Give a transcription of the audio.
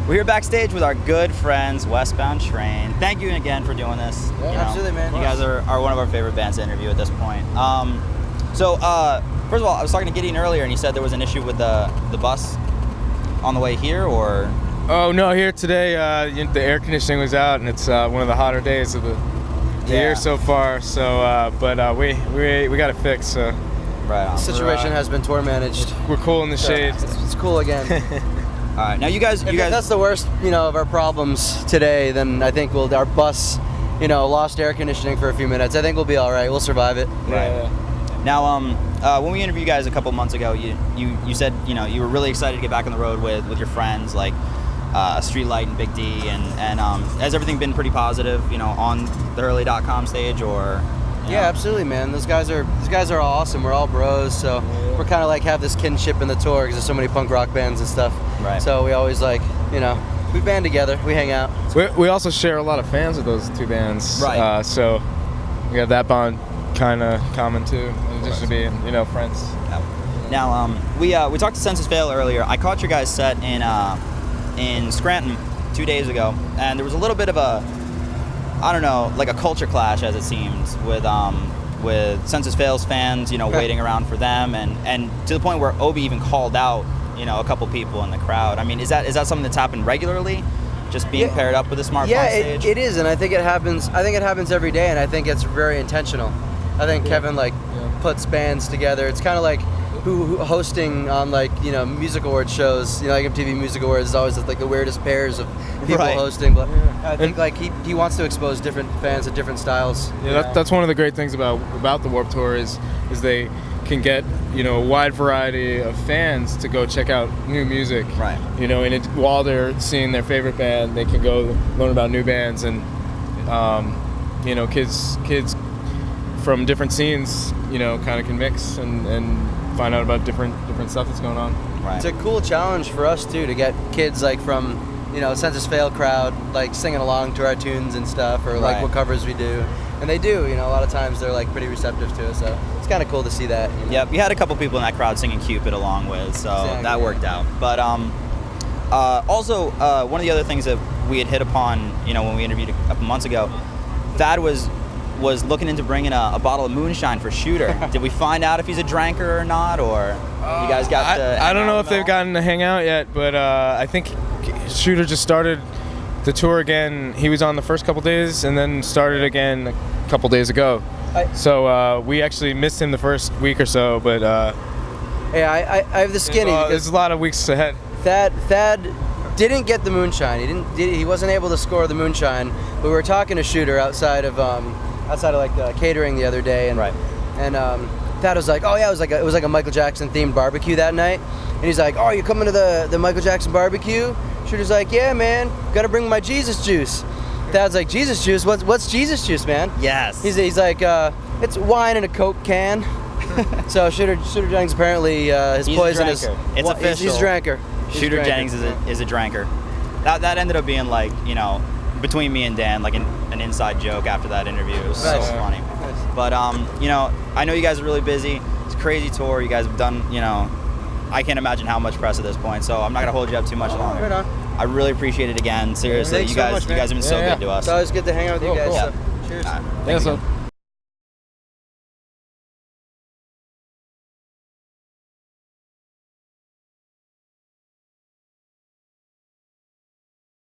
We're here backstage with our good friends, Westbound Train. Thank you again for doing this. Yeah, absolutely, man. You guys are one of our favorite bands to interview at this point. First of all, I was talking to Gideon earlier, and he said there was an issue with the bus on the way here, or? Oh no, here today the air conditioning was out, and it's one of the hotter days of the year so far. So, we got it fixed. So. Right on. The situation has been tour managed. We're cool in the shade. It's cool again. All right, now you guys. If that's the worst, of our problems today, then I think our bus, lost air conditioning for a few minutes. I think we'll be all right. We'll survive it. Right. Now, when we interviewed you guys a couple months ago, you said you were really excited to get back on the road with your friends, like Streetlight and Big D, and has everything been pretty positive, on the Hurley.com stage, or? Yeah, absolutely, man. These guys are all awesome. We're all bros, so we're kind of like have this kinship in the tour because there's so many punk rock bands and stuff. Right. So we always we band together, we hang out. We also share a lot of fans with those two bands. Right. So we have that bond kind of common too, in addition to being friends. Now we talked to Census Fail earlier. I caught your guys' set in Scranton 2 days ago, and there was a little bit of like a culture clash, as it seems, with Census Fail's fans, waiting around for them, and to the point where Obi even called out, a couple people in the crowd. I mean, is that something that's happened regularly, just being paired up with a smartphone stage? Yeah, it is, and I think it happens. I think it happens every day, and I think it's very intentional. I think Kevin puts bands together. It's kind of like who hosting on music awards shows, like MTV Music Awards is always the weirdest pairs of people hosting, but I think he wants to expose different fans to different styles. Yeah, that's one of the great things about the Warped Tour is they can get a wide variety of fans to go check out new music. Right. And while they're seeing their favorite band, they can go learn about new bands, and kids from different scenes kind of can mix and find out about different stuff that's going on. Right. It's a cool challenge for us too to get kids from Census Fail crowd singing along to our tunes and stuff, or what covers we do, and they do. A lot of times they're pretty receptive to it, so it's kind of cool to see that. Yeah, we had a couple people in that crowd singing Cupid along with, so that worked out. But also one of the other things that we had hit upon, when we interviewed a couple months ago, Thad was looking into bringing a bottle of moonshine for Shooter. Did we find out if he's a drinker or not, or you guys got to? I don't know if they've gotten to hang out yet, but I think Shooter just started the tour again. He was on the first couple days and then started again a couple days ago. So we actually missed him the first week or so, but I have the skinny. There's a lot of weeks ahead. Thad didn't get the moonshine. He wasn't able to score the moonshine. But we were talking to Shooter outside of catering the other day, and Thad was like, oh yeah, it was like a Michael Jackson themed barbecue that night, and he's like, oh, you coming to the Michael Jackson barbecue? Shooter's like, yeah, man, gotta bring my Jesus juice. Thad's like, Jesus juice? What's Jesus juice, man? Yes. He's like, it's wine in a Coke can. So Shooter Jennings apparently his he's poison is it's official. He's a drinker. Shooter Jennings is a drinker. That ended up being between me and Dan, an inside joke after that interview. It was so funny. Nice. But I know you guys are really busy. It's a crazy tour. You guys have done, I can't imagine how much press at this point. So I'm not gonna hold you up too much longer. Right on. I really appreciate it again. Seriously, Thanks you so guys much, you guys have been so good to us. It's always good to hang out with you guys. Yeah. So, cheers. Yeah, so